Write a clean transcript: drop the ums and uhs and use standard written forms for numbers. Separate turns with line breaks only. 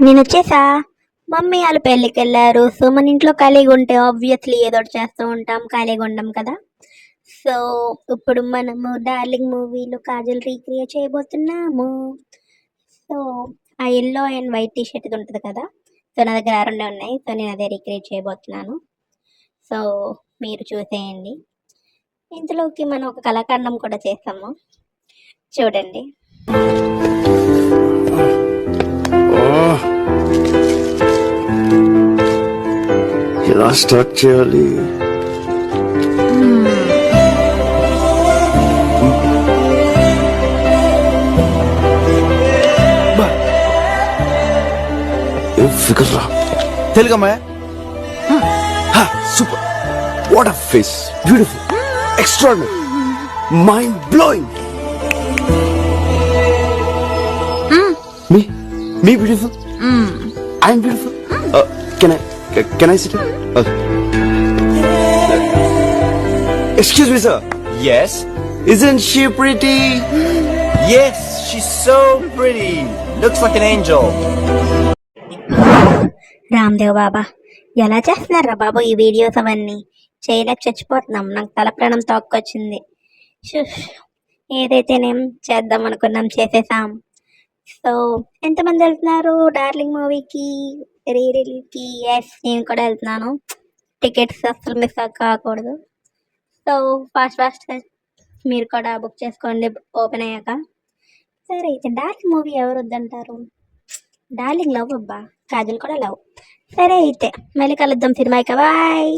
నేను వచ్చేసా. మమ్మీ వాళ్ళు పెళ్ళికి వెళ్ళారు. సో మన ఇంట్లో ఖాళీగా ఉంటే ఆబ్వియస్లీ ఏదో ఒకటి చేస్తూ ఉంటాం, ఖాళీగా ఉండం కదా. సో ఇప్పుడు మనము డార్లింగ్ మూవీలో కాజల్ రీక్రియేట్ చేయబోతున్నాము. సో ఆ yellow and white T shirt ఉంటుంది కదా, సో నా దగ్గర ఆ రెండే ఉన్నాయి. సో నేను అదే రీక్రియేట్ చేయబోతున్నాను. సో మీరు చూసేయండి. ఇందులోకి మనం ఒక కళాఖండం కూడా చేస్తాము, చూడండి.
ఎలా స్టార్ట్ చేయాలి? ఏం ఫిగర్ రా.
తెలుగమ్మా.
Super. What a face. Beautiful. Extraordinary. Mind blowing. Me beautiful? I'm beautiful? Can I sit here? Excuse me, sir.
Yes.
Isn't she pretty?
Yes, she's so pretty. Looks like an angel.
Ramdev Baba, ఎలా చేస్తున్నారా బాబు ఈ videos అవన్నీ? చేయలేక చచ్చిపోతున్నాం, నాకు తల ప్రాణం తోక్కొచ్చింది. ఏదైతేనేం చేద్దాం అనుకున్నాం, చేసేసాం. సో ఎంతమంది వెళ్తున్నారు డార్లింగ్ మూవీకి రీ రిలీజ్కి? ఎస్, నేను కూడా వెళ్తున్నాను. టికెట్స్ అస్సలు మిస్ కాకూడదు. సో ఫాస్ట్గా మీరు కూడా బుక్ చేసుకోండి ఓపెన్ అయ్యాక. సరే అయితే డార్లింగ్ మూవీ ఎవరు వద్దంటారు? డార్లింగ్ లవ్ అబ్బా, కాజల్ కూడా లవ్. సరే అయితే మళ్ళీ కలుద్దాం సినిమాకి. బాయ్.